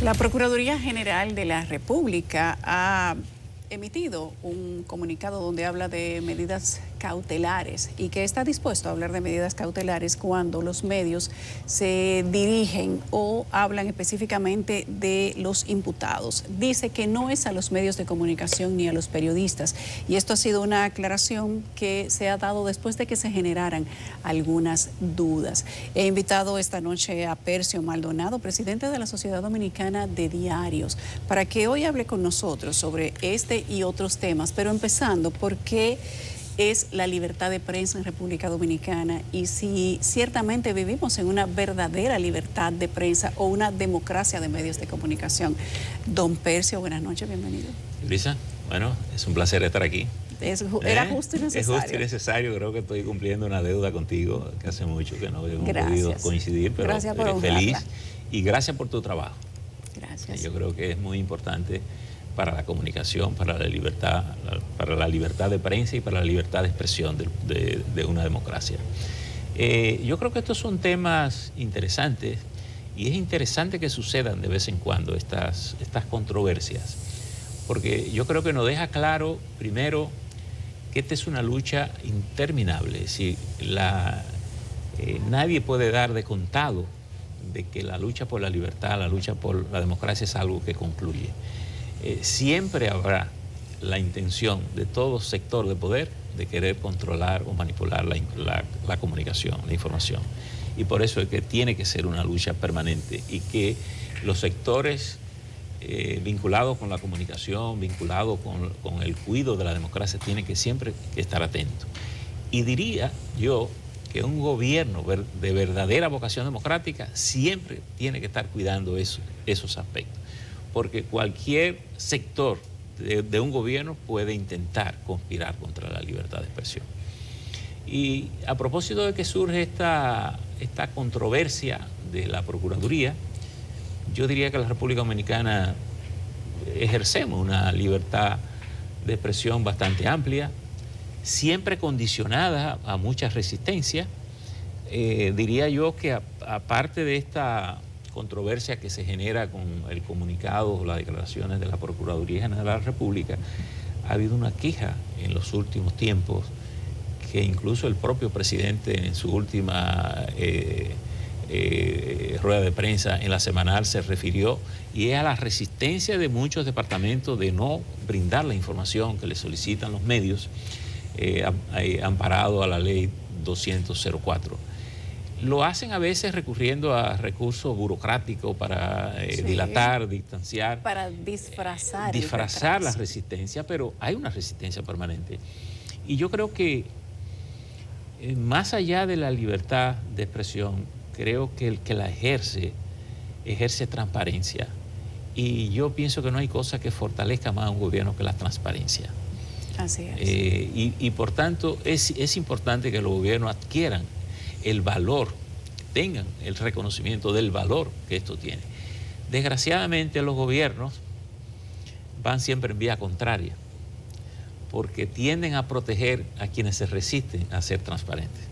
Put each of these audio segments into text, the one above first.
La Procuraduría General de la República ha emitido un comunicado donde habla de medidas cautelares y que está dispuesto a hablar de medidas cautelares cuando los medios se dirigen o hablan específicamente de los imputados. Dice que no es a los medios de comunicación ni a los periodistas, y esto ha sido una aclaración que se ha dado después de que se generaran algunas dudas. He invitado esta noche a Percio Maldonado, presidente de la Sociedad Dominicana de Diarios, para que hoy hable con nosotros sobre este y otros temas, pero empezando por qué es la libertad de prensa en República Dominicana y si ciertamente vivimos en una verdadera libertad de prensa o una democracia de medios de comunicación. Don Percio, buenas noches, bienvenido. Luisa, bueno, es un placer estar aquí. Era justo y necesario. Es justo y necesario, creo que estoy cumpliendo una deuda contigo, que hace mucho que no hemos podido coincidir, pero gracias por feliz y gracias por tu trabajo. Gracias. Yo creo que es muy importante para la comunicación, para la libertad de prensa y para la libertad de expresión de una democracia. Yo creo que estos son temas interesantes y es interesante que sucedan de vez en cuando estas controversias, porque yo creo que nos deja claro, primero, que esta es una lucha interminable. Es decir, nadie puede dar de contado de que la lucha por la libertad, la lucha por la democracia es algo que concluye. Siempre habrá la intención de todo sector de poder de querer controlar o manipular la comunicación, la información. Y por eso es que tiene que ser una lucha permanente y que los sectores vinculados con la comunicación, vinculados con el cuidado de la democracia, tienen que siempre estar atentos. Y diría yo que un gobierno de verdadera vocación democrática siempre tiene que estar cuidando esos aspectos, porque cualquier sector de un gobierno puede intentar conspirar contra la libertad de expresión. Y a propósito de que surge esta controversia de la Procuraduría, yo diría que en la República Dominicana ejercemos una libertad de expresión bastante amplia, siempre condicionada a mucha resistencia. Diría yo que aparte de esta controversia que se genera con el comunicado o las declaraciones de la Procuraduría General de la República, ha habido una queja en los últimos tiempos que incluso el propio presidente en su última rueda de prensa en la semanal se refirió, y es a la resistencia de muchos departamentos de no brindar la información que le solicitan los medios, amparado a la ley 204. Lo hacen a veces recurriendo a recursos burocráticos para dilatar, distanciar. Para disfrazar. Disfrazar la resistencia, pero hay una resistencia permanente. Y yo creo que más allá de la libertad de expresión, creo que el que la ejerce transparencia. Y yo pienso que no hay cosa que fortalezca más a un gobierno que la transparencia. Así es. Y por tanto es importante que los gobiernos adquieran el valor, tengan el reconocimiento del valor que esto tiene. Desgraciadamente los gobiernos van siempre en vía contraria, porque tienden a proteger a quienes se resisten a ser transparentes.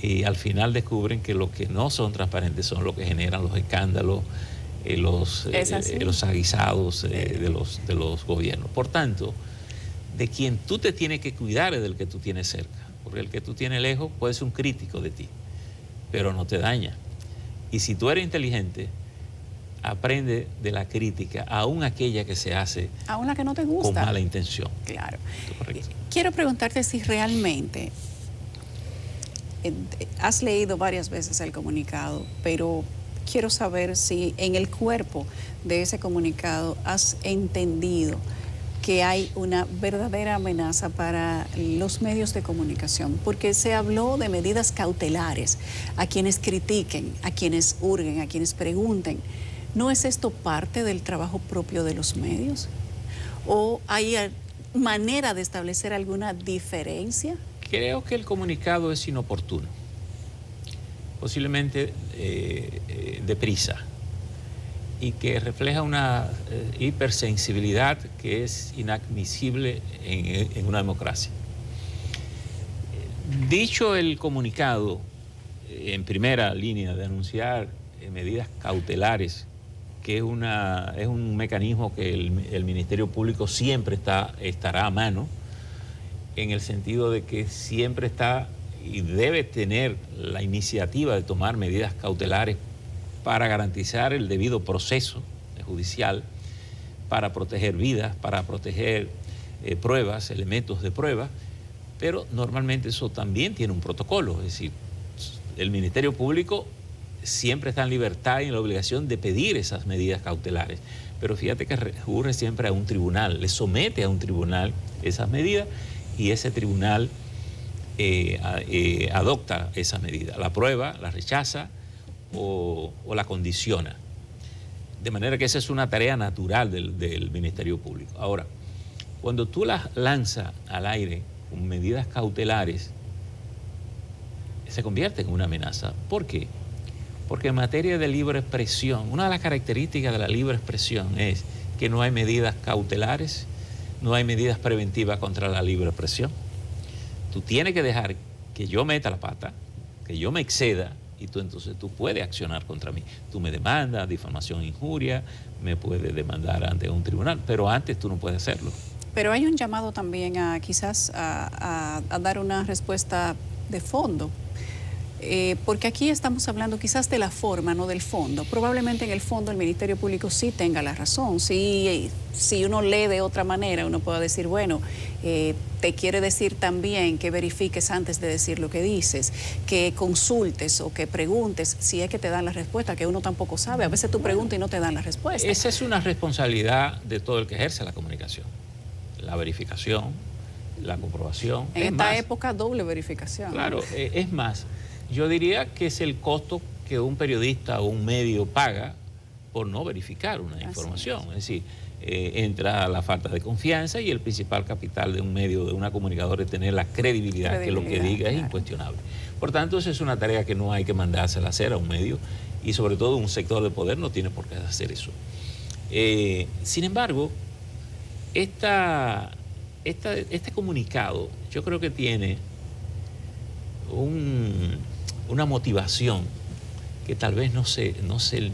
Y al final descubren que los que no son transparentes son los que generan los escándalos, los aguizados de los gobiernos. Por tanto, de quien tú te tienes que cuidar es del que tú tienes cerca, porque el que tú tienes lejos puede ser un crítico de ti, pero no te daña. Y si tú eres inteligente, aprende de la crítica, aún aquella que se hace aún la que no te gusta, con mala intención. Claro. Quiero preguntarte si realmente has leído varias veces el comunicado, pero quiero saber si en el cuerpo de ese comunicado has entendido que hay una verdadera amenaza para los medios de comunicación, porque se habló de medidas cautelares a quienes critiquen, a quienes hurguen, a quienes pregunten. ¿No es esto parte del trabajo propio de los medios? ¿O hay manera de establecer alguna diferencia? Creo que el comunicado es inoportuno, posiblemente deprisa, y que refleja una hipersensibilidad que es inadmisible en una democracia. Dicho el comunicado, en primera línea de anunciar medidas cautelares que es un mecanismo que el Ministerio Público siempre estará a mano, en el sentido de que siempre está y debe tener la iniciativa de tomar medidas cautelares para garantizar el debido proceso judicial, para proteger vidas, para proteger pruebas, elementos de prueba, pero normalmente eso también tiene un protocolo, es decir, el Ministerio Público siempre está en libertad y en la obligación de pedir esas medidas cautelares, pero fíjate que recurre siempre a un tribunal, le somete a un tribunal esas medidas y ese tribunal adopta esas medidas, la aprueba, la rechaza o la condiciona. De manera que esa es una tarea natural del Ministerio Público. Ahora, cuando tú las lanzas al aire con medidas cautelares, se convierte en una amenaza. ¿Por qué? Porque en materia de libre expresión, una de las características de la libre expresión es que no hay medidas cautelares, no hay medidas preventivas contra la libre expresión. Tú tienes que dejar que yo meta la pata, que yo me exceda, y entonces tú puedes accionar contra mí. Tú me demandas difamación, injuria, me puedes demandar ante un tribunal, pero antes tú no puedes hacerlo. Pero hay un llamado también a quizás a dar una respuesta de fondo. Porque aquí estamos hablando quizás de la forma, no del fondo. Probablemente en el fondo el Ministerio Público sí tenga la razón. Si uno lee de otra manera, uno puede decir, bueno, te quiere decir también que verifiques antes de decir lo que dices, que consultes o que preguntes si es que te dan la respuesta, que uno tampoco sabe. A veces tú preguntas y no te dan la respuesta. Esa es una responsabilidad de todo el que ejerce la comunicación. La verificación, la comprobación. En esta época, doble verificación. Claro, es más. Yo diría que es el costo que un periodista o un medio paga por no verificar una información. Es decir, entra la falta de confianza y el principal capital de un medio, de una comunicadora, es tener la credibilidad que lo que diga es incuestionable. Por tanto, esa es una tarea que no hay que mandársela a hacer a un medio y sobre todo un sector de poder no tiene por qué hacer eso. Sin embargo, este comunicado yo creo que tiene una motivación que tal vez no se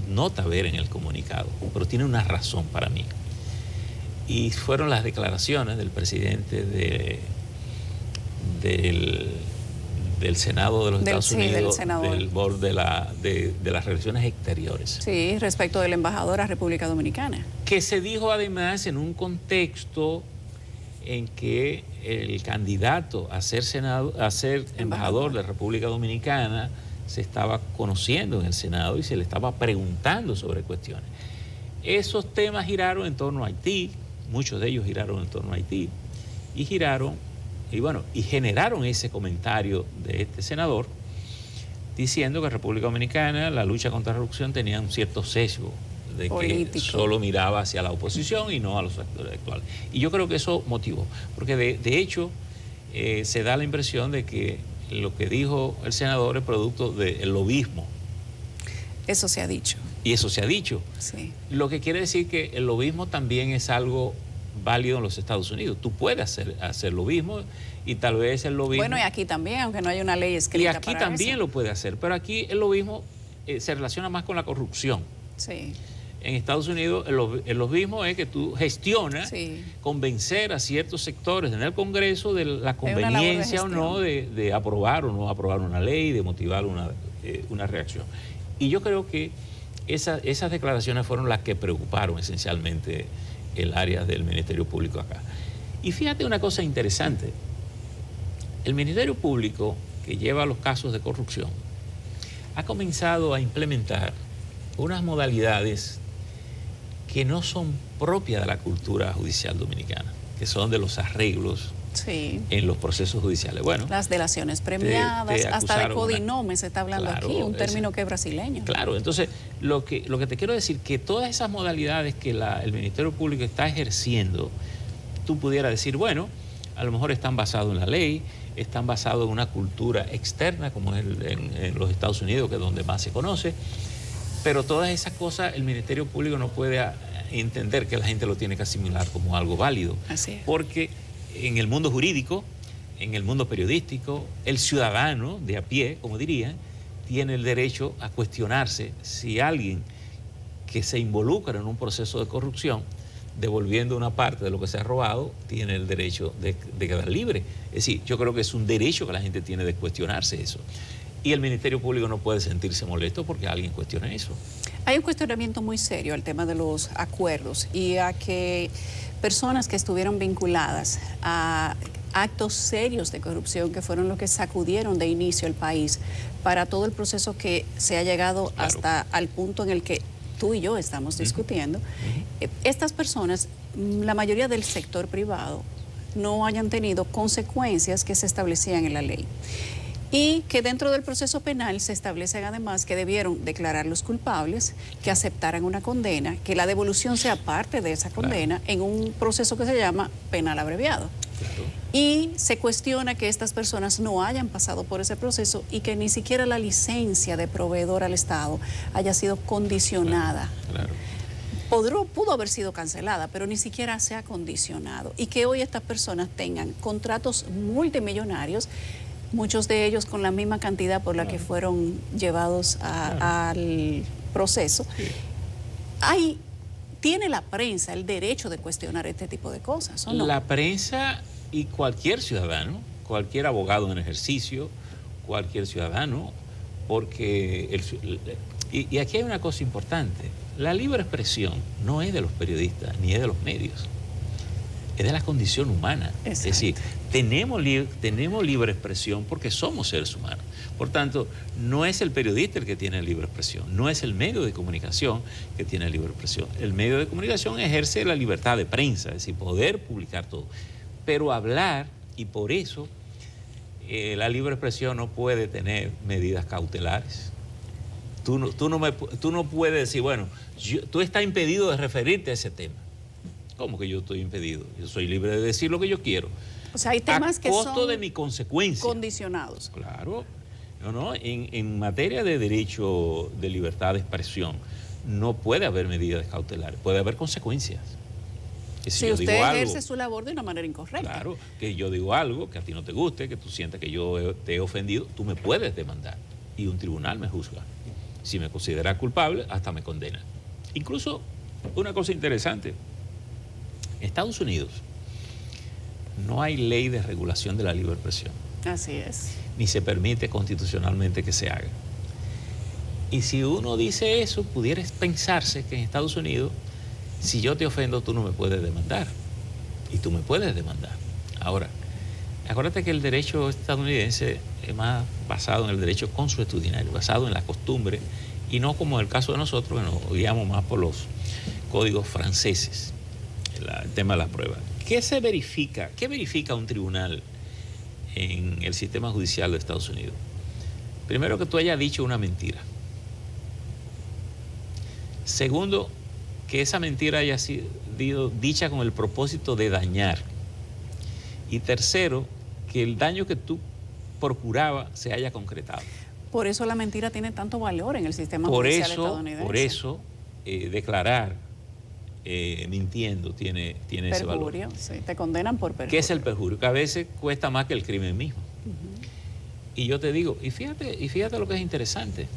nota ver en el comunicado, pero tiene una razón para mí. Y fueron las declaraciones del presidente del Senado de los Estados Unidos, del board de las relaciones exteriores. Sí, respecto del embajador a República Dominicana. Que se dijo además en un contexto en que el candidato a ser embajador de República Dominicana se estaba conociendo en el Senado y se le estaba preguntando sobre cuestiones. Esos temas giraron en torno a Haití, muchos de ellos giraron en torno a Haití, y generaron ese comentario de este senador diciendo que República Dominicana, la lucha contra la corrupción tenía un cierto sesgo, de político, que solo miraba hacia la oposición y no a los actores actuales. Y yo creo que eso motivó, porque de hecho se da la impresión de que lo que dijo el senador es producto del lobismo. Eso se ha dicho. Y eso se ha dicho. Sí. Lo que quiere decir que el lobismo también es algo válido en los Estados Unidos. Tú puedes hacer lobismo y tal vez el lobismo... Bueno, y aquí también, aunque no hay una ley escrita. Y aquí también lo puede hacer, pero aquí el lobismo se relaciona más con la corrupción. Sí. En Estados Unidos el lobismo es que tú gestionas, convencer a ciertos sectores en el Congreso de la conveniencia o no de aprobar o no aprobar una ley, de motivar una reacción. Y yo creo que esas declaraciones fueron las que preocuparon esencialmente el área del Ministerio Público acá. Y fíjate una cosa interesante, el Ministerio Público, que lleva los casos de corrupción, ha comenzado a implementar unas modalidades que no son propias de la cultura judicial dominicana, que son de los arreglos en los procesos judiciales. Bueno, las delaciones premiadas, hasta de codinome se está hablando aquí, un término que es brasileño. Claro, entonces lo que te quiero decir que todas esas modalidades que el Ministerio Público está ejerciendo, tú pudieras decir, bueno, a lo mejor están basados en la ley, están basados en una cultura externa, como es en los Estados Unidos, que es donde más se conoce. Pero todas esas cosas el Ministerio Público no puede entender que la gente lo tiene que asimilar como algo válido. Así es. Porque en el mundo jurídico, en el mundo periodístico, el ciudadano de a pie, como dirían, tiene el derecho a cuestionarse si alguien que se involucra en un proceso de corrupción, devolviendo una parte de lo que se ha robado, tiene el derecho de quedar libre. Es decir, yo creo que es un derecho que la gente tiene de cuestionarse eso. Y el Ministerio Público no puede sentirse molesto porque alguien cuestione eso. Hay un cuestionamiento muy serio al tema de los acuerdos y a que personas que estuvieron vinculadas a actos serios de corrupción que fueron los que sacudieron de inicio el país para todo el proceso que se ha llegado hasta al punto en el que tú y yo estamos discutiendo. Estas personas, la mayoría del sector privado, no hayan tenido consecuencias que se establecían en la ley. Y que dentro del proceso penal se establecen además que debieron declararlos culpables, que aceptaran una condena, que la devolución sea parte de esa condena en un proceso que se llama penal abreviado. Y se cuestiona que estas personas no hayan pasado por ese proceso y que ni siquiera la licencia de proveedor al Estado haya sido condicionada. Pudo haber sido cancelada, pero ni siquiera se ha condicionado. Y que hoy estas personas tengan contratos multimillonarios, muchos de ellos con la misma cantidad por la que fueron llevados al proceso. ¿Tiene la prensa el derecho de cuestionar este tipo de cosas o no? La prensa y cualquier ciudadano, cualquier abogado en ejercicio, cualquier ciudadano, porque... Y aquí hay una cosa importante. La libre expresión no es de los periodistas ni es de los medios. Es de la condición humana. Exacto. Es decir, tenemos libre expresión porque somos seres humanos. Por tanto, no es el periodista el que tiene libre expresión, no es el medio de comunicación que tiene libre expresión. El medio de comunicación ejerce la libertad de prensa, es decir, poder publicar todo. Pero hablar, y por eso la libre expresión no puede tener medidas cautelares. Tú no puedes decir, bueno, tú estás impedido de referirte a ese tema. ¿Cómo que yo estoy impedido? Yo soy libre de decir lo que yo quiero. O sea, hay temas que son... a costo de mi consecuencia. Condicionados. Claro. En materia de derecho de libertad de expresión, no puede haber medidas cautelares, puede haber consecuencias. Si usted ejerce su labor de una manera incorrecta. Claro, que yo digo algo que a ti no te guste, que tú sientas que yo te he ofendido, tú me puedes demandar y un tribunal me juzga. Si me considera culpable, hasta me condena. Incluso, una cosa interesante, en Estados Unidos no hay ley de regulación de la libre expresión. Así es. Ni se permite constitucionalmente que se haga. Y si uno dice eso, pudiera pensarse que en Estados Unidos, si yo te ofendo, tú no me puedes demandar. Y tú me puedes demandar. Ahora, acuérdate que el derecho estadounidense es más basado en el derecho consuetudinario, basado en la costumbre, y no como en el caso de nosotros, que nos guiamos más por los códigos franceses, el tema de las pruebas. ¿Qué se verifica? ¿Qué verifica un tribunal en el sistema judicial de Estados Unidos? Primero, que tú hayas dicho una mentira. Segundo, que esa mentira haya sido dicha con el propósito de dañar. Y tercero, que el daño que tú procurabas se haya concretado. Por eso la mentira tiene tanto valor en el sistema judicial estadounidense. Por eso, declarar mintiendo tiene ese valor. Perjurio, sí, te condenan por perjurio. ¿Qué es el perjurio? Que a veces cuesta más que el crimen mismo. Y yo te digo, y fíjate lo que es interesante.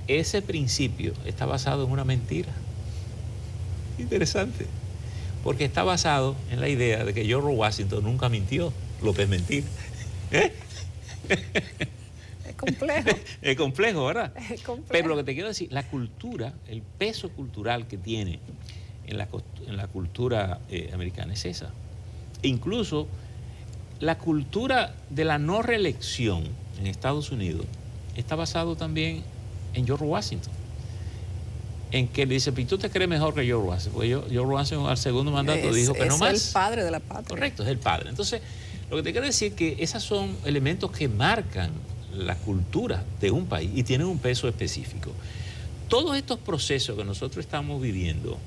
Ese principio está basado en una mentira. Interesante. Porque está basado en la idea de que George Washington nunca mintió, lo que es mentir. Es complejo. Es complejo, ¿verdad? Es complejo. Pero lo que te quiero decir, la cultura, el peso cultural que tiene en la cultura americana es esa. E incluso la cultura de la no reelección en Estados Unidos está basado también en George Washington. En que le dice, tú te crees mejor que George Washington. Porque George Washington al segundo mandato dijo que no más. Es el padre de la patria. Correcto, es el padre. Entonces, lo que te quiero decir es que esos son elementos que marcan la cultura de un país y tienen un peso específico. Todos estos procesos que nosotros estamos viviendo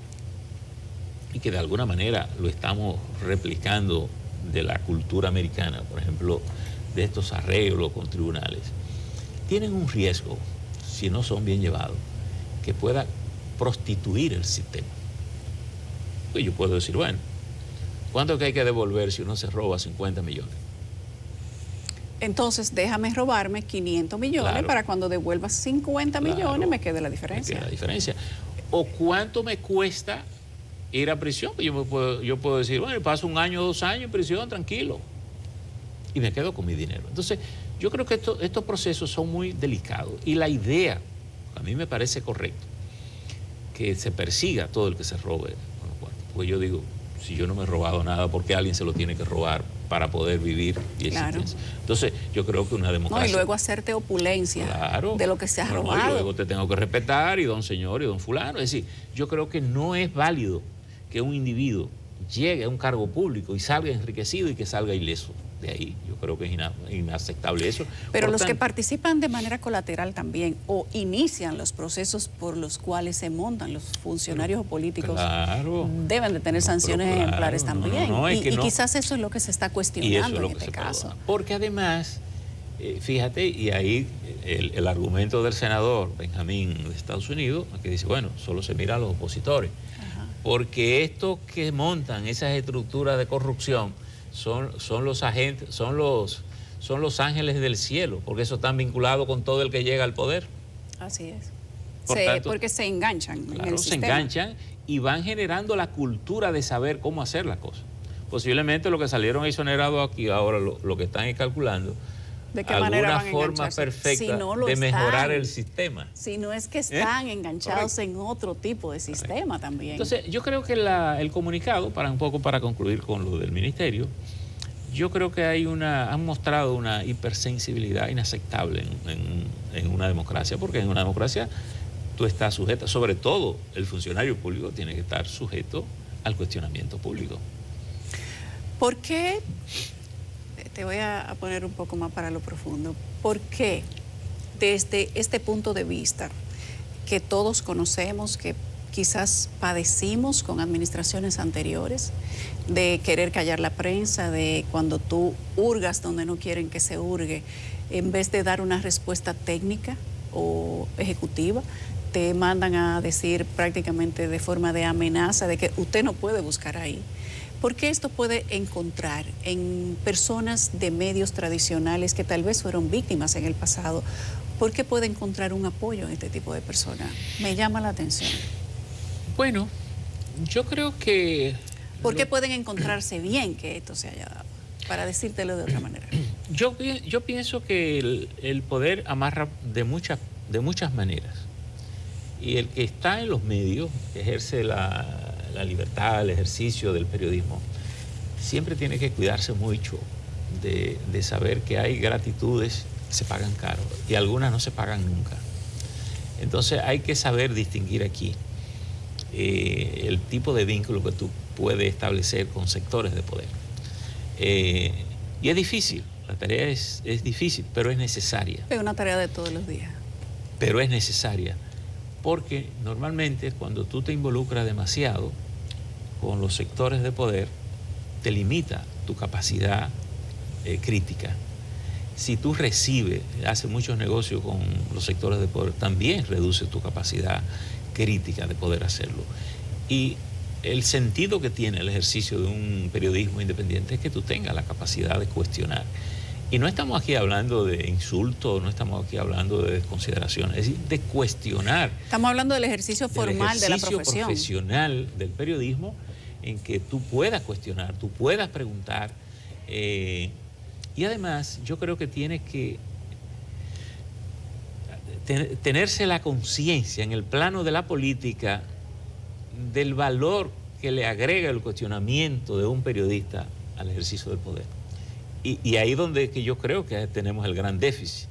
y que de alguna manera lo estamos replicando de la cultura americana, por ejemplo, de estos arreglos con tribunales, tienen un riesgo, si no son bien llevados, que pueda prostituir el sistema. Pues yo puedo decir, bueno, ¿cuánto que hay que devolver si uno se roba 50 millones? Entonces, déjame robarme 500 millones para cuando devuelvas 50 millones me quede la diferencia. Me quede la diferencia. ¿O cuánto me cuesta ir a prisión? Yo puedo decir, bueno, paso 1 año o 2 años en prisión, tranquilo, y me quedo con mi dinero. Entonces, yo creo que estos procesos son muy delicados. Y la idea, a mí me parece correcto, que se persiga a todo el que se robe. Pues yo digo, si yo no me he robado nada, ¿por qué alguien se lo tiene que robar para poder vivir y claro. Entonces, yo creo que una democracia... No, y luego hacerte opulencia, claro, de lo que se ha robado. Y luego te tengo que respetar, y don señor, y don fulano. Es decir, yo creo que no es válido que un individuo llegue a un cargo público y salga enriquecido y que salga ileso de ahí. Yo creo que es inaceptable eso. Pero los que participan de manera colateral también, o inician los procesos por los cuales se montan los funcionarios políticos, claro, deben de tener sanciones ejemplares también. Y quizás eso es lo que se está cuestionando en este caso. Porque además, fíjate, y ahí el argumento del senador Benjamín de Estados Unidos, que dice, bueno, solo se mira a los opositores. Ajá. Porque estos que montan esas estructuras de corrupción son los agentes, son los ángeles del cielo, porque eso está vinculado con todo el que llega al poder. Así es. Tanto, porque se enganchan. Claro, en el sistema. Se enganchan y van generando la cultura de saber cómo hacer las cosas. Posiblemente lo que salieron exonerados aquí ahora, lo que están calculando, ¿de qué manera van a forma perfecta si no de mejorar el sistema? Si no es que están enganchados en otro tipo de sistema también. Entonces, yo creo que el comunicado, un poco para concluir con lo del ministerio, yo creo que han mostrado una hipersensibilidad inaceptable en una democracia, porque en una democracia tú estás sujeto, sobre todo el funcionario público tiene que estar sujeto al cuestionamiento público. ¿Por qué? Te voy a poner un poco más para lo profundo. ¿Por qué desde este punto de vista que todos conocemos, que quizás padecimos con administraciones anteriores, de querer callar la prensa, de cuando tú hurgas donde no quieren que se hurgue, en vez de dar una respuesta técnica o ejecutiva, te mandan a decir prácticamente de forma de amenaza de que usted no puede buscar ahí? ¿Por qué esto puede encontrar en personas de medios tradicionales que tal vez fueron víctimas en el pasado? ¿Por qué puede encontrar un apoyo en este tipo de personas? Me llama la atención. Bueno, yo creo que... ¿Por qué pueden encontrarse bien que esto se haya dado? Para decírtelo de otra manera. Yo pienso que el poder amarra de muchas maneras. Y el que está en los medios ejerce la libertad, el ejercicio del periodismo, siempre tiene que cuidarse mucho de saber que hay gratitudes que se pagan caro y algunas no se pagan nunca. Entonces hay que saber distinguir aquí el tipo de vínculo que tú puedes establecer con sectores de poder. Y es difícil, la tarea es difícil, pero es necesaria. Es una tarea de todos los días. Pero es necesaria. Porque normalmente cuando tú te involucras demasiado con los sectores de poder, te limita tu capacidad crítica. Si tú haces muchos negocios con los sectores de poder, también reduce tu capacidad crítica de poder hacerlo. Y el sentido que tiene el ejercicio de un periodismo independiente es que tú tengas la capacidad de cuestionar. Y no estamos aquí hablando de insultos, no estamos aquí hablando de desconsideraciones, es decir, de cuestionar. Estamos hablando del ejercicio formal de la profesión. El ejercicio profesional del periodismo, en que tú puedas cuestionar, tú puedas preguntar. Y además, yo creo que tiene que tenerse la conciencia en el plano de la política del valor que le agrega el cuestionamiento de un periodista al ejercicio del poder. Y ahí donde que yo creo que tenemos el gran déficit.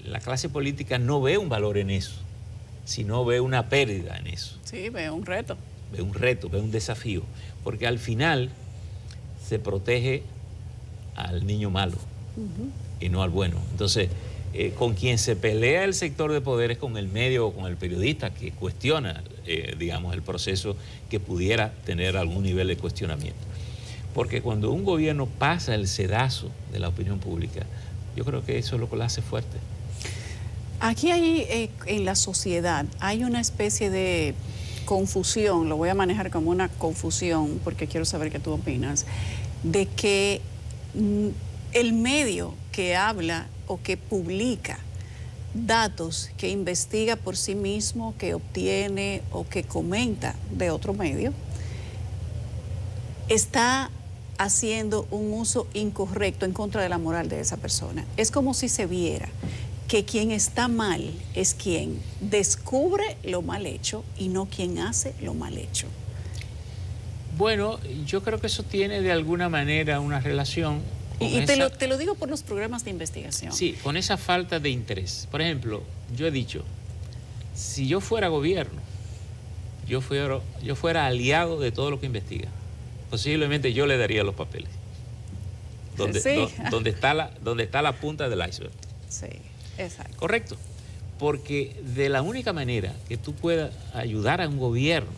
La clase política no ve un valor en eso, sino ve una pérdida en eso. Sí, ve un reto. Ve un reto, ve un desafío, porque al final se protege al niño malo y no al bueno. Entonces, con quien se pelea el sector de poder es con el medio o con el periodista que cuestiona, digamos, el proceso que pudiera tener algún nivel de cuestionamiento. Porque cuando un gobierno pasa el sedazo de la opinión pública, yo creo que eso es lo que lo hace fuerte. Aquí hay, en la sociedad, hay una especie de confusión, lo voy a manejar como una confusión, porque quiero saber qué tú opinas, de que el medio que habla o que publica datos que investiga por sí mismo, que obtiene o que comenta de otro medio, está haciendo un uso incorrecto en contra de la moral de esa persona. Es como si se viera que quien está mal es quien descubre lo mal hecho y no quien hace lo mal hecho. Bueno, yo creo que eso tiene de alguna manera una relación con y te lo digo por los programas de investigación. Sí, con esa falta de interés. Por ejemplo, yo he dicho, si yo fuera gobierno, yo fuera aliado de todo lo que investiga, posiblemente yo le daría los papeles. Donde está la punta del iceberg. Sí, exacto. Correcto. Porque de la única manera que tú puedas ayudar a un gobierno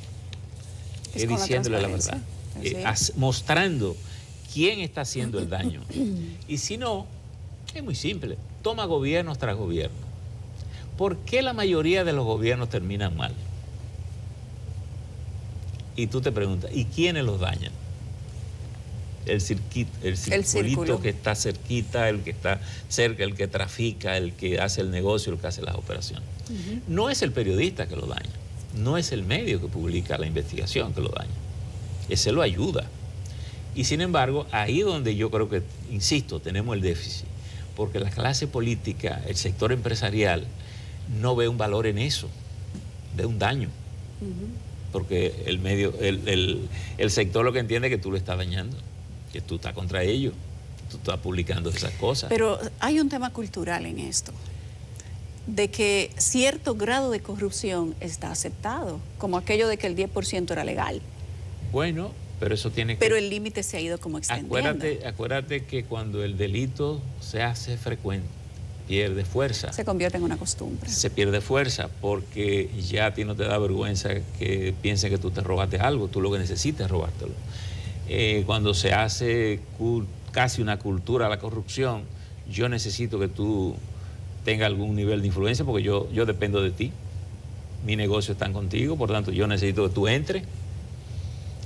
es diciéndole la verdad, mostrando quién está haciendo el daño. Y si no, es muy simple, toma gobiernos tras gobierno. ¿Por qué la mayoría de los gobiernos terminan mal? Y tú te preguntas, ¿y quiénes los dañan? El circulito que está cerquita, el que está cerca, el que trafica, el que hace el negocio, el que hace las operaciones. No es el periodista que lo daña, no es el medio que publica la investigación que lo daña. Ese lo ayuda. Y sin embargo, ahí donde yo creo que, insisto, tenemos el déficit, porque la clase política, el sector empresarial, no ve un valor en eso, ve un daño. Porque el sector lo que entiende es que tú lo estás dañando, que tú estás contra ellos, tú estás publicando esas cosas. Pero hay un tema cultural en esto, de que cierto grado de corrupción está aceptado, como aquello de que el 10% era legal. Bueno, pero eso tiene que... Pero el límite se ha ido como extendiendo. Acuérdate que cuando el delito se hace frecuente, pierde fuerza. Se convierte en una costumbre. Se pierde fuerza porque ya a ti no te da vergüenza que piensen que tú te robaste algo, tú lo que necesitas es robártelo. Cuando se hace casi una cultura a la corrupción, yo necesito que tú tengas algún nivel de influencia porque yo dependo de ti, mi negocio está contigo, por tanto yo necesito que tú entres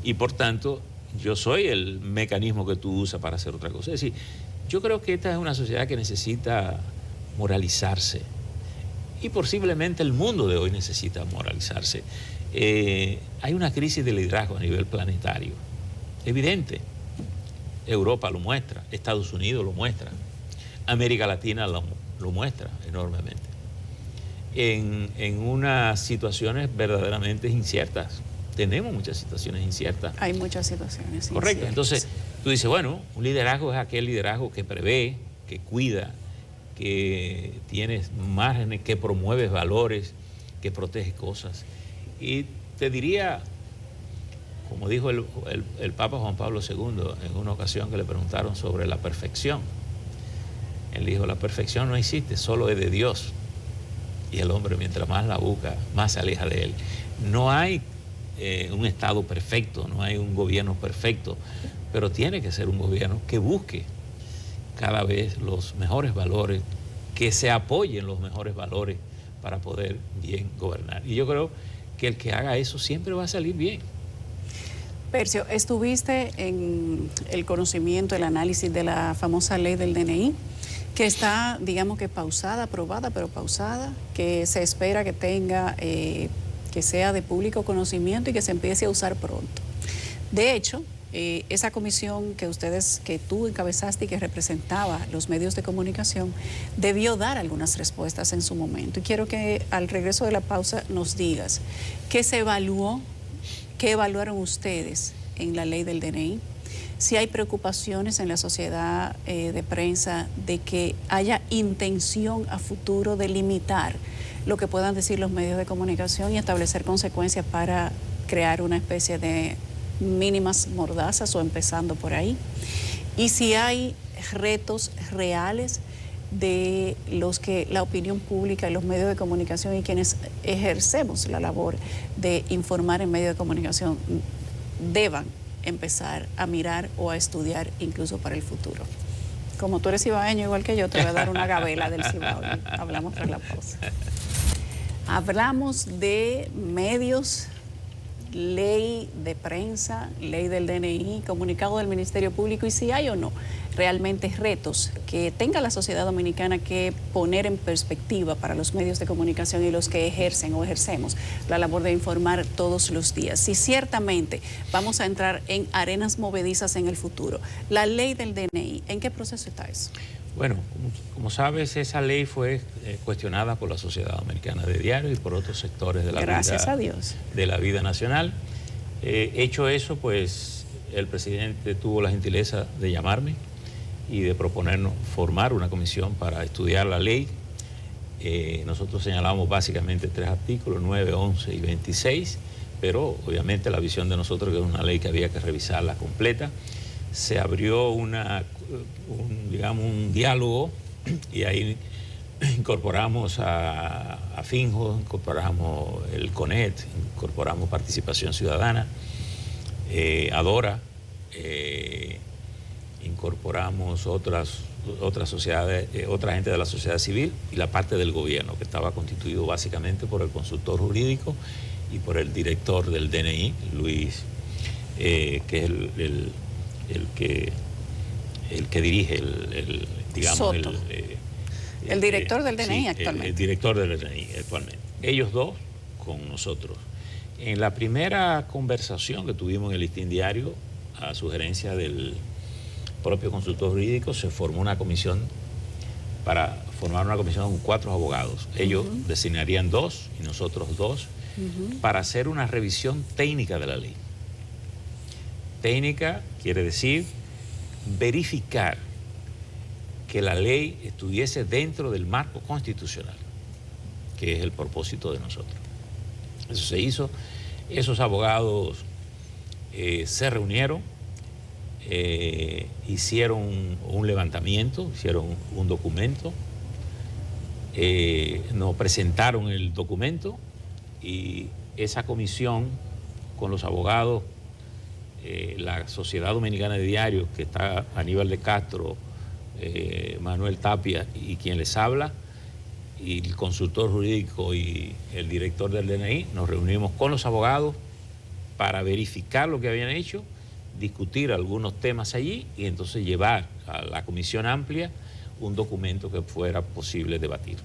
y por tanto yo soy el mecanismo que tú usas para hacer otra cosa. Es decir, yo creo que esta es una sociedad que necesita moralizarse y posiblemente el mundo de hoy necesita moralizarse. Hay una crisis de liderazgo a nivel planetario, evidente. Europa lo muestra, Estados Unidos lo muestra, América Latina lo muestra enormemente, en unas situaciones verdaderamente inciertas. Tenemos muchas situaciones inciertas. Hay muchas situaciones Correcto. inciertas. Entonces, tú dices, bueno, un liderazgo es aquel liderazgo que prevé, que cuida, que tiene márgenes, que promueve valores, que protege cosas. Y te diría, como dijo el Papa Juan Pablo II en una ocasión que le preguntaron sobre la perfección. Él dijo, la perfección no existe, solo es de Dios. Y el hombre, mientras más la busca, más se aleja de él. No hay un Estado perfecto, no hay un gobierno perfecto, pero tiene que ser un gobierno que busque cada vez los mejores valores, que se apoyen los mejores valores para poder bien gobernar. Y yo creo que el que haga eso siempre va a salir bien. Percio, estuviste en el conocimiento, el análisis de la famosa ley del DNI, que está, digamos que pausada, aprobada, pero pausada, que se espera que tenga, que sea de público conocimiento y que se empiece a usar pronto. De hecho, esa comisión que tú encabezaste y que representaba los medios de comunicación, debió dar algunas respuestas en su momento. Y quiero que al regreso de la pausa nos digas qué se evaluó, qué evaluaron ustedes en la ley del DNI, si hay preocupaciones en la sociedad de prensa de que haya intención a futuro de limitar lo que puedan decir los medios de comunicación y establecer consecuencias para crear una especie de mínimas mordazas o empezando por ahí. Y si hay retos reales de los que la opinión pública y los medios de comunicación y quienes ejercemos la labor de informar en medios de comunicación deban empezar a mirar o a estudiar incluso para el futuro. Como tú eres cibaeño igual que yo, te voy a dar una gabela del Cibao. Hablamos tras la pausa. Hablamos de medios, ley de prensa, ley del DNI, comunicado del Ministerio Público y si hay o no realmente retos que tenga la sociedad dominicana que poner en perspectiva para los medios de comunicación y los que ejercen o ejercemos la labor de informar todos los días. Si ciertamente vamos a entrar en arenas movedizas en el futuro, la ley del DNI, ¿en qué proceso está eso? Bueno, como sabes, esa ley fue cuestionada por la Sociedad Dominicana de Diario y por otros sectores de la Gracias a Dios. De la vida nacional. Hecho eso, pues el presidente tuvo la gentileza de llamarme y de proponernos formar una comisión para estudiar la ley. Nosotros señalamos básicamente 3 artículos, 9, 11 y 26, pero obviamente la visión de nosotros que es una ley que había que revisarla completa. Se abrió un diálogo y ahí incorporamos a Finjo, incorporamos el CONET, incorporamos Participación Ciudadana, Adora, incorporamos otras sociedades, otra gente de la sociedad civil y la parte del gobierno, que estaba constituido básicamente por el consultor jurídico y por el director del DNI, Luis, que es el que dirige digamos, Soto. El director del DNI sí, actualmente. El director del DNI actualmente. Ellos dos con nosotros. En la primera conversación que tuvimos en el Listín Diario, a sugerencia del propio consultor jurídico, se formó una comisión para formar una comisión con 4 abogados. Ellos designarían 2 y nosotros 2 para hacer una revisión técnica de la ley. Técnica quiere decir verificar que la ley estuviese dentro del marco constitucional, que es el propósito de nosotros. Eso se hizo. Esos abogados se reunieron, hicieron un levantamiento, hicieron un documento, nos presentaron el documento y esa comisión con los abogados, la Sociedad Dominicana de Diario, que está Aníbal de Castro, Manuel Tapia y quien les habla, y el consultor jurídico y el director del DNI, nos reunimos con los abogados para verificar lo que habían hecho, discutir algunos temas allí y entonces llevar a la comisión amplia un documento que fuera posible debatir.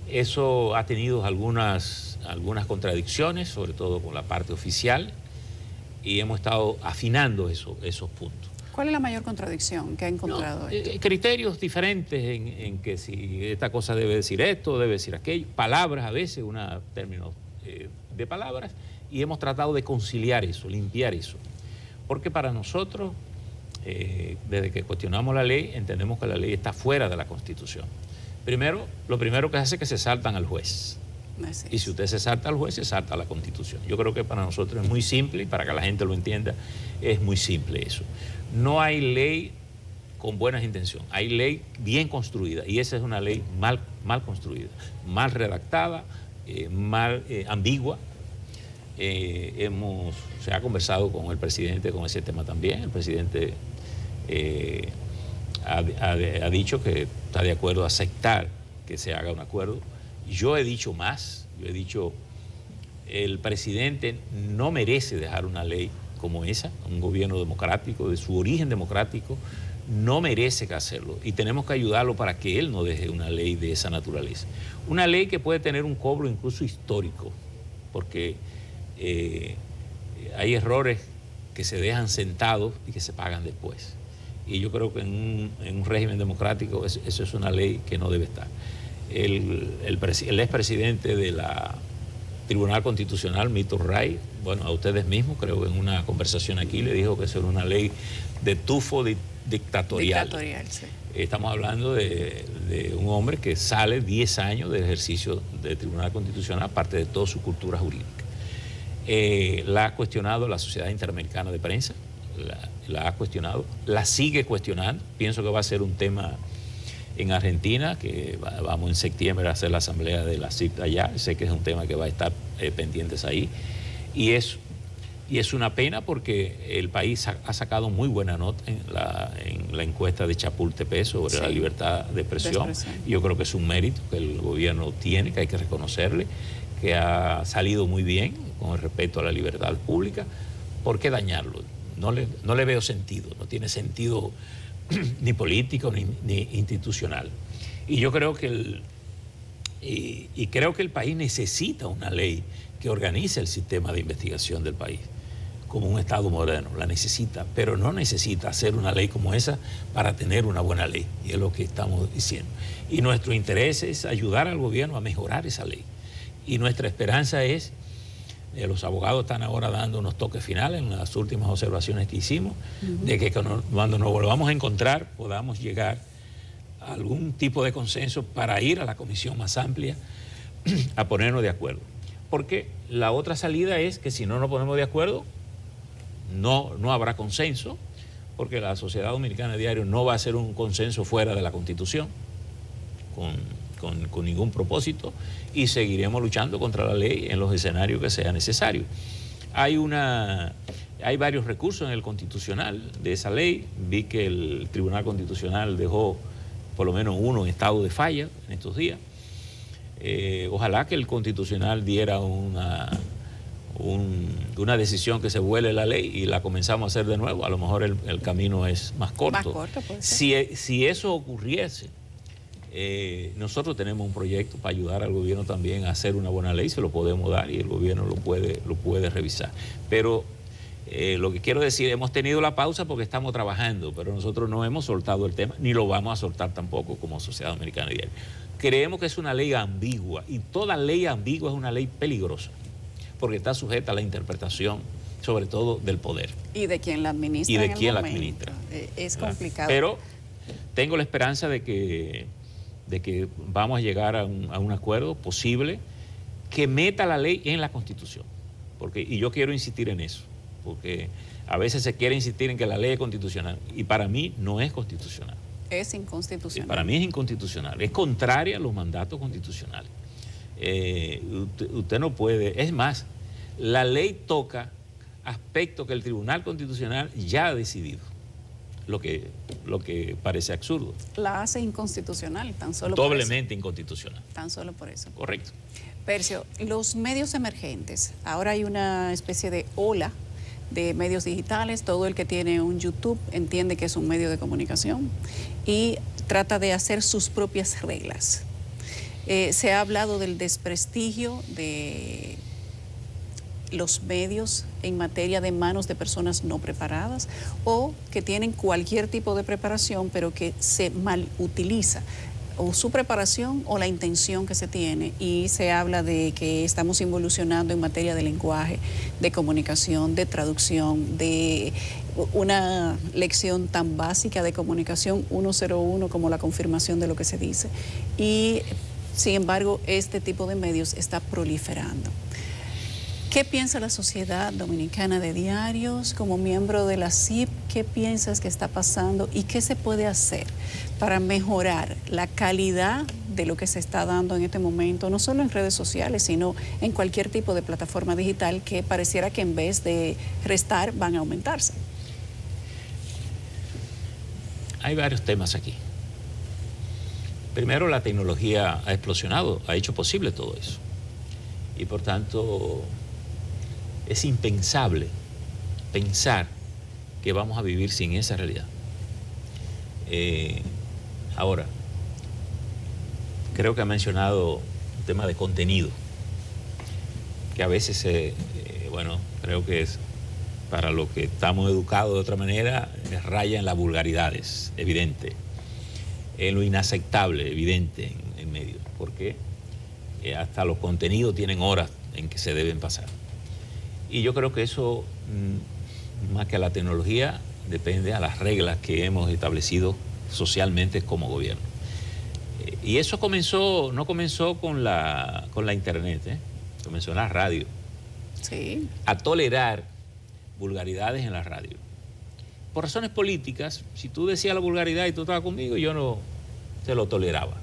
Eso ha tenido algunas contradicciones, sobre todo con la parte oficial, y hemos estado afinando esos puntos. ¿Cuál es la mayor contradicción que ha encontrado? Criterios diferentes en que si esta cosa debe decir esto, debe decir aquello, palabras a veces, términos de palabras, y hemos tratado de conciliar eso, limpiar eso. Porque para nosotros, desde que cuestionamos la ley, entendemos que la ley está fuera de la Constitución. Lo primero que hace es que se saltan al juez. Y si usted se salta al juez, se salta a la Constitución. Yo creo que para nosotros es muy simple y para que la gente lo entienda, es muy simple eso. No hay ley con buenas intenciones, hay ley bien construida y esa es una ley mal construida, mal redactada, ambigua. Se ha conversado con el presidente con ese tema también. El presidente ha dicho que está de acuerdo a aceptar que se haga un acuerdo. Yo he dicho más, el presidente no merece dejar una ley como esa, un gobierno democrático, de su origen democrático, no merece que hacerlo y tenemos que ayudarlo para que él no deje una ley de esa naturaleza. Una ley que puede tener un cobro incluso histórico, porque hay errores que se dejan sentados y que se pagan después. Y yo creo que en un régimen democrático eso es una ley que no debe estar. El expresidente de la Tribunal Constitucional, Mito Ray, bueno, a ustedes mismos, creo que en una conversación aquí le dijo que eso era una ley de tufo dictatorial. Sí. Estamos hablando de un hombre que sale 10 años de ejercicio del Tribunal Constitucional, aparte de toda su cultura jurídica. La ha cuestionado la Sociedad Interamericana de Prensa, la ha cuestionado, la sigue cuestionando. Pienso que va a ser un tema en Argentina, que vamos en septiembre a hacer la asamblea de la CIP allá. Sé que es un tema que va a estar pendientes ahí. Y es una pena porque el país ha sacado muy buena nota en la encuesta de Chapultepec sobre la libertad de expresión. Yo creo que es un mérito que el gobierno tiene, que hay que reconocerle, que ha salido muy bien con el respeto a la libertad pública. ¿Por qué dañarlo? No le veo sentido, no tiene sentido ni político, ni institucional. Y yo creo que creo que el país necesita una ley que organice el sistema de investigación del país como un Estado moderno, la necesita, pero no necesita hacer una ley como esa para tener una buena ley, y es lo que estamos diciendo. Y nuestro interés es ayudar al gobierno a mejorar esa ley. Y nuestra esperanza es, los abogados están ahora dando unos toques finales en las últimas observaciones que hicimos, de que cuando nos volvamos a encontrar podamos llegar a algún tipo de consenso para ir a la comisión más amplia a ponernos de acuerdo. Porque la otra salida es que si no nos ponemos de acuerdo, no habrá consenso, porque la Sociedad Dominicana de Diario no va a hacer un consenso fuera de la Constitución, con ningún propósito, y seguiremos luchando contra la ley en los escenarios que sea necesario. Hay varios recursos en el Constitucional de esa ley. Vi que el Tribunal Constitucional dejó por lo menos uno en estado de falla en estos días. Ojalá que el Constitucional diera una decisión que se vuele la ley y la comenzamos a hacer de nuevo. A lo mejor el camino es más corto. Más corto puede ser. Si eso ocurriese, nosotros tenemos un proyecto para ayudar al gobierno también a hacer una buena ley, se lo podemos dar y el gobierno lo puede revisar. Pero lo que quiero decir, hemos tenido la pausa porque estamos trabajando, pero nosotros no hemos soltado el tema, ni lo vamos a soltar tampoco como Sociedad Dominicana de Diario. Creemos que es una ley ambigua, y toda ley ambigua es una ley peligrosa, porque está sujeta a la interpretación, sobre todo del poder. Y de quien la administra. Y de quien la administra. Es complicado. Pero tengo la esperanza de que vamos a llegar a un acuerdo posible que meta la ley en la Constitución. Y yo quiero insistir en eso, porque a veces se quiere insistir en que la ley es constitucional, y para mí no es constitucional. Es inconstitucional. Para mí es inconstitucional, es contraria a los mandatos constitucionales. Usted no puede, es más, la ley toca aspectos que el Tribunal Constitucional ya ha decidido, lo que parece absurdo. La hace inconstitucional, tan solo doblemente por eso. Inconstitucional. Tan solo por eso. Correcto. Percio, los medios emergentes, ahora hay una especie de ola de medios digitales. Todo el que tiene un YouTube entiende que es un medio de comunicación y trata de hacer sus propias reglas. Se ha hablado del desprestigio de los medios en materia de manos de personas no preparadas o que tienen cualquier tipo de preparación pero que se mal utiliza o su preparación o la intención que se tiene, y se habla de que estamos involucionando en materia de lenguaje, de comunicación, de traducción, de una lección tan básica de comunicación 101 como la confirmación de lo que se dice, y sin embargo este tipo de medios está proliferando. ¿Qué piensa la Sociedad Dominicana de Diarios como miembro de la CIP? ¿Qué piensas que está pasando y qué se puede hacer para mejorar la calidad de lo que se está dando en este momento, no solo en redes sociales, sino en cualquier tipo de plataforma digital que pareciera que en vez de restar van a aumentarse? Hay varios temas aquí. Primero, la tecnología ha explosionado, ha hecho posible todo eso. Y por tanto, es impensable pensar que vamos a vivir sin esa realidad. Ahora, creo que ha mencionado un tema de contenido, que a veces, creo que es para lo que estamos educados de otra manera, raya en las vulgaridades, evidente, en lo inaceptable, evidente en medio, porque hasta los contenidos tienen horas en que se deben pasar. Y yo creo que eso, más que a la tecnología, depende a las reglas que hemos establecido socialmente como gobierno. Y eso no comenzó con la internet, comenzó en la radio. Sí. A tolerar vulgaridades en la radio. Por razones políticas, si tú decías la vulgaridad y tú estabas conmigo, yo no te lo toleraba.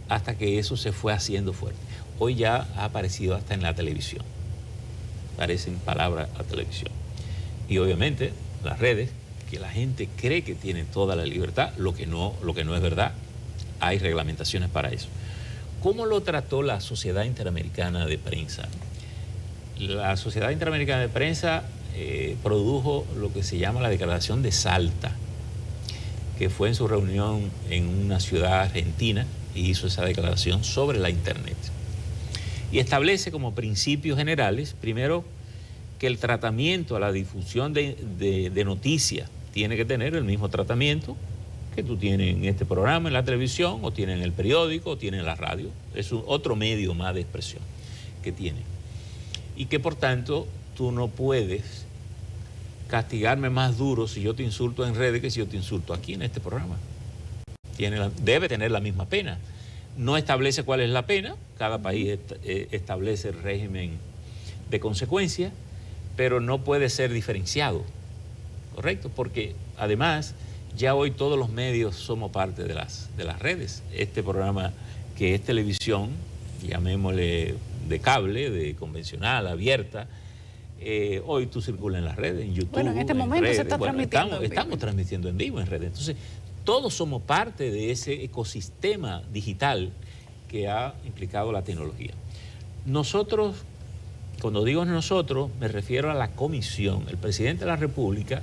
Hasta que eso se fue haciendo fuerte. Hoy ya ha aparecido hasta en la televisión. Parecen palabras a televisión. Y obviamente las redes, que la gente cree que tiene toda la libertad, lo que no es verdad. Hay reglamentaciones para eso. ¿Cómo lo trató la Sociedad Interamericana de Prensa? La Sociedad Interamericana de Prensa produjo lo que se llama la Declaración de Salta, que fue en su reunión en una ciudad argentina y hizo esa declaración sobre la Internet. Y establece como principios generales, primero, que el tratamiento a la difusión de noticias tiene que tener el mismo tratamiento que tú tienes en este programa, en la televisión, o tienes en el periódico, o tienes en la radio. Es otro medio más de expresión que tiene. Y que por tanto tú no puedes castigarme más duro si yo te insulto en redes que si yo te insulto aquí en este programa. Debe tener la misma pena. No establece cuál es la pena, cada país establece el régimen de consecuencia, pero no puede ser diferenciado, ¿correcto? Porque además ya hoy todos los medios somos parte de las redes. Este programa que es televisión, llamémosle de cable, de convencional, abierta, hoy tú circulas en las redes, en YouTube. Bueno, en este momento redes. Se está transmitiendo estamos transmitiendo en vivo en redes. Entonces, todos somos parte de ese ecosistema digital que ha implicado la tecnología. Nosotros, cuando digo nosotros, me refiero a la comisión. El presidente de la República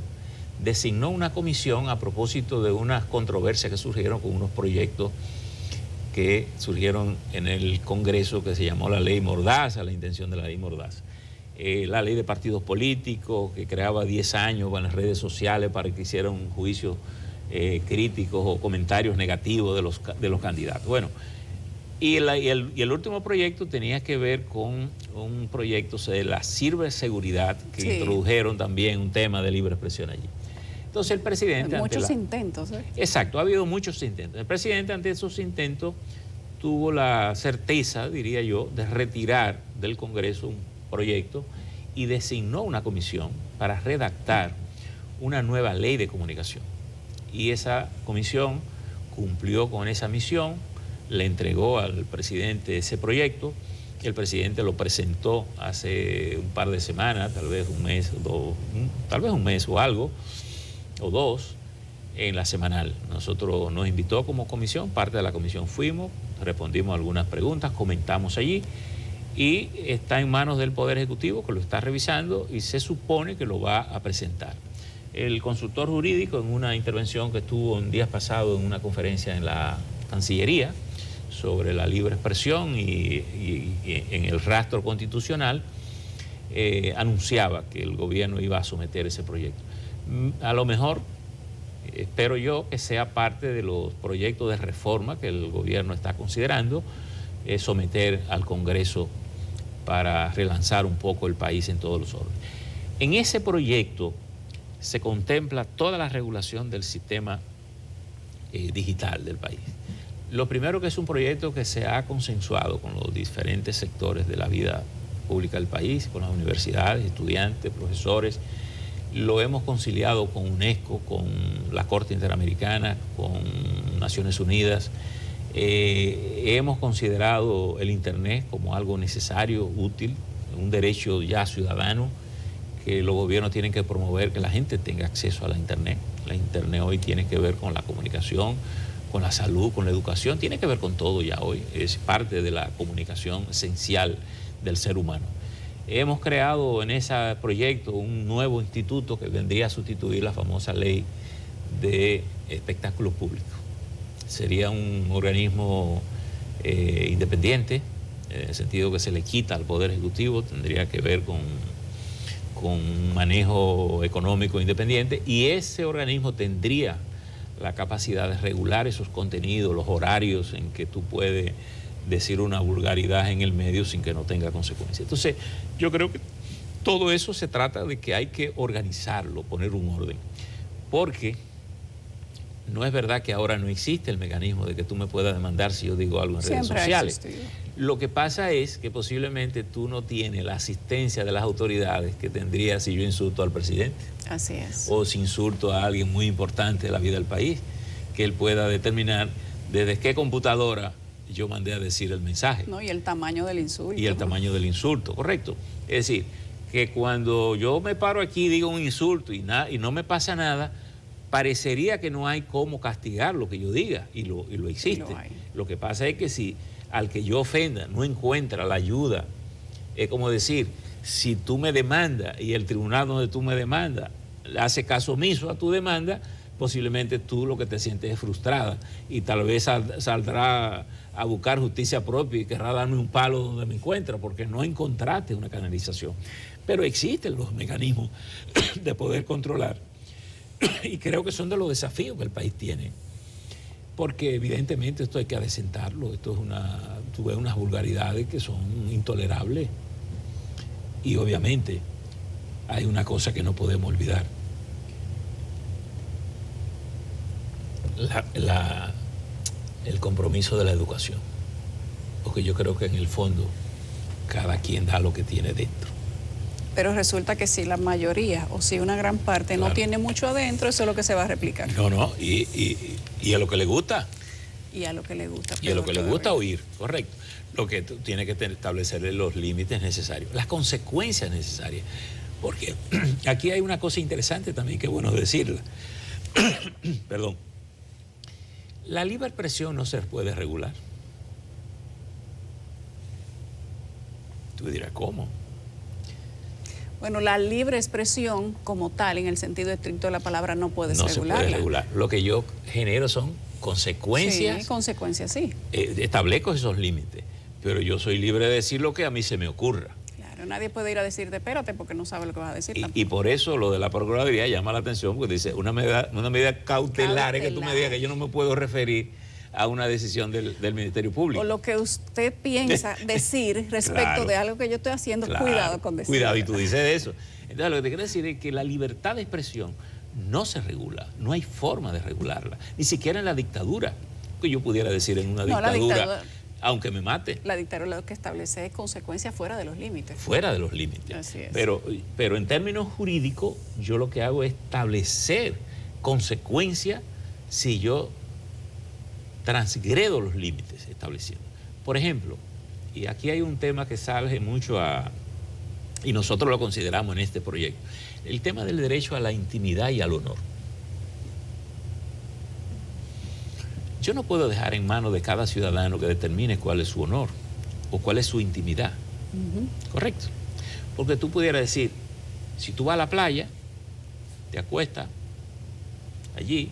designó una comisión a propósito de unas controversias que surgieron con unos proyectos que surgieron en el Congreso, que se llamó la Ley Mordaza, la intención de la Ley Mordaza. La ley de partidos políticos, que creaba 10 años con las redes sociales para que hicieran un juicio críticos o comentarios negativos de los candidatos. Bueno, y el último proyecto tenía que ver con un proyecto de la ciberseguridad que introdujeron también un tema de libre expresión allí. Entonces el presidente... Muchos intentos. Exacto, ha habido muchos intentos. El presidente ante esos intentos tuvo la certeza, diría yo, de retirar del Congreso un proyecto y designó una comisión para redactar una nueva ley de comunicación. Y esa comisión cumplió con esa misión, le entregó al presidente ese proyecto, el presidente lo presentó hace un par de semanas, tal vez un mes o algo, o dos, en la semanal. Nosotros nos invitó como comisión, parte de la comisión fuimos, respondimos algunas preguntas, comentamos allí, y está en manos del Poder Ejecutivo, que lo está revisando y se supone que lo va a presentar. El consultor jurídico, en una intervención que estuvo en días pasados en una conferencia en la Cancillería sobre la libre expresión y en el rastro constitucional, anunciaba que el gobierno iba a someter ese proyecto. A lo mejor, espero yo, que sea parte de los proyectos de reforma que el gobierno está considerando, someter al Congreso para relanzar un poco el país en todos los órdenes. En ese proyecto se contempla toda la regulación del sistema digital del país. Lo primero, que es un proyecto que se ha consensuado con los diferentes sectores de la vida pública del país, con las universidades, estudiantes, profesores. Lo hemos conciliado con UNESCO, con la Corte Interamericana, con Naciones Unidas. Hemos considerado el Internet como algo necesario, útil, un derecho ya ciudadano, que los gobiernos tienen que promover que la gente tenga acceso a la Internet. La Internet hoy tiene que ver con la comunicación, con la salud, con la educación, tiene que ver con todo ya hoy. Es parte de la comunicación esencial del ser humano. Hemos creado en ese proyecto un nuevo instituto que vendría a sustituir la famosa ley de espectáculos públicos. Sería un organismo independiente, en el sentido que se le quita al Poder Ejecutivo, tendría que ver con un manejo económico independiente, y ese organismo tendría la capacidad de regular esos contenidos, los horarios en que tú puedes decir una vulgaridad en el medio sin que no tenga consecuencias. Entonces, yo creo que todo eso se trata de que hay que organizarlo, poner un orden, porque no es verdad que ahora no existe el mecanismo de que tú me puedas demandar si yo digo algo en redes sociales. Lo que pasa es que posiblemente tú no tienes la asistencia de las autoridades que tendría si yo insulto al presidente. Así es. O si insulto a alguien muy importante de la vida del país, que él pueda determinar desde qué computadora yo mandé a decir el mensaje. No, y el tamaño del insulto. Y el tamaño del insulto, correcto. Es decir, que cuando yo me paro aquí y digo un insulto y no me pasa nada, parecería que no hay cómo castigar lo que yo diga, y lo existe. Lo que pasa es que si al que yo ofenda no encuentra la ayuda, es como decir, si tú me demandas y el tribunal donde tú me demandas hace caso omiso a tu demanda, posiblemente tú lo que te sientes es frustrada y tal vez saldrá a buscar justicia propia y querrá darme un palo donde me encuentra porque no encontraste una canalización. Pero existen los mecanismos de poder controlar y creo que son de los desafíos que el país tiene. Porque evidentemente esto hay que adecentarlo, esto es tú ves unas vulgaridades que son intolerables y obviamente hay una cosa que no podemos olvidar. El compromiso de la educación, porque yo creo que en el fondo cada quien da lo que tiene dentro. Pero resulta que si la mayoría o si una gran parte no tiene mucho adentro, eso es lo que se va a replicar. No, y a lo que le gusta. Y a lo que le gusta. Y a lo que le gusta oír, correcto. Lo que tiene que establecerle los límites necesarios, las consecuencias necesarias. Porque aquí hay una cosa interesante también que es bueno decirla. Perdón. La libre expresión no se puede regular. Tú dirás, ¿cómo? Bueno, la libre expresión como tal, en el sentido estricto de la palabra, no puedes regularla. No se puede regular. Lo que yo genero son consecuencias. Sí, consecuencias, sí. Establezco esos límites, pero yo soy libre de decir lo que a mí se me ocurra. Claro, nadie puede ir a decirte, espérate, porque no sabe lo que vas a decir. Y por eso lo de la Procuraduría llama la atención, porque dice, una medida cautelar es que tú me digas que yo no me puedo referir a una decisión del Ministerio Público. O lo que usted piensa decir respecto de algo que yo estoy haciendo, cuidado con decirlo. Cuidado, y tú dices eso. Entonces, lo que te quiero decir es que la libertad de expresión no se regula, no hay forma de regularla, ni siquiera en la dictadura, que yo pudiera decir en una dictadura, aunque me mate. La dictadura lo que establece es consecuencias fuera de los límites. Fuera de los límites. Así es. Pero en términos jurídicos, yo lo que hago es establecer consecuencias si yo transgredo los límites establecidos. Por ejemplo, y aquí hay un tema que sale mucho y nosotros lo consideramos en este proyecto, el tema del derecho a la intimidad y al honor. Yo no puedo dejar en manos de cada ciudadano que determine cuál es su honor o cuál es su intimidad. ¿Correcto? Porque tú pudieras decir, si tú vas a la playa, te acuestas allí,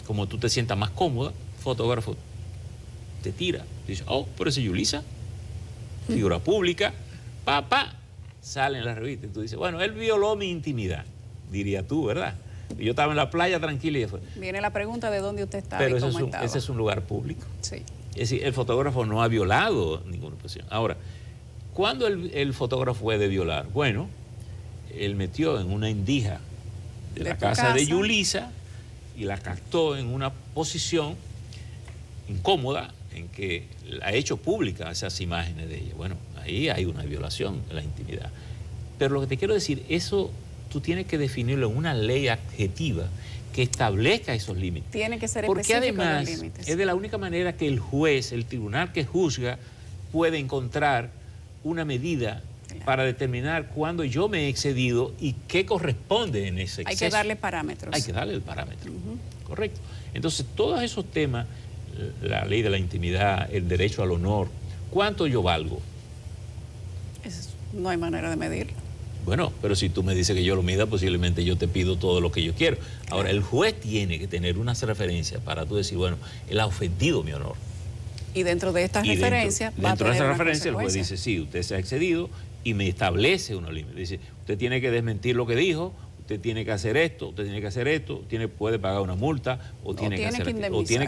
como tú te sientas más cómoda, fotógrafo te tira, dice, oh, pero ese Yulisa, figura pública, sale en la revista y tú dices, bueno, él violó mi intimidad, diría tú, ¿verdad? Yo estaba en la playa tranquila y fue. Viene la pregunta de dónde usted estaba. Pero y cómo estaba. ese es un lugar público. Sí. Es decir, el fotógrafo no ha violado ninguna expresión. Ahora, ¿cuándo el fotógrafo puede violar? Bueno, él metió en una endija de la casa de Yulisa y la captó en una posición incómoda en que ha hecho pública esas imágenes de ella. Bueno, ahí hay una violación de la intimidad. Pero lo que te quiero decir, eso tú tienes que definirlo en una ley adjetiva que establezca esos límites. Tiene que ser porque específico además los límites. Es de la única manera que el juez, el tribunal que juzga, puede encontrar una medida para determinar cuándo yo me he excedido y qué corresponde en ese exceso. Hay que darle parámetros. Hay que darle el parámetro, correcto. Entonces, todos esos temas, la ley de la intimidad, el derecho al honor, ¿cuánto yo valgo? No hay manera de medirlo. Bueno, pero si tú me dices que yo lo mida, posiblemente yo te pido todo lo que yo quiero. Ahora, el juez tiene que tener unas referencias para tú decir, bueno, él ha ofendido mi honor. Y dentro de estas referencias dentro de esa referencia el juez dice, sí, usted se ha excedido y me establece unos límites. Dice, usted tiene que desmentir lo que dijo, usted tiene que hacer esto, usted tiene que hacer esto, puede pagar una multa, o tiene que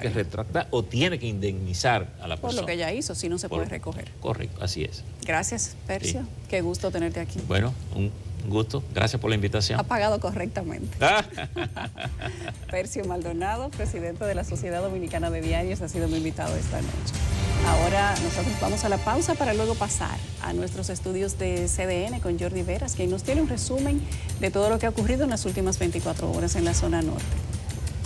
retractar, o tiene que indemnizar a la persona. Por lo que ella hizo, si no se puede recoger. Correcto, así es. Gracias, Percio. Sí. Qué gusto tenerte aquí. Bueno, un gusto. Gracias por la invitación. Ha pagado correctamente. Percio Maldonado, presidente de la Sociedad Dominicana de Diarios, ha sido mi invitado esta noche. Ahora nosotros vamos a la pausa para luego pasar a nuestros estudios de CDN con Jordi Veras, quien nos tiene un resumen de todo lo que ha ocurrido en las últimas 24 horas en la zona norte.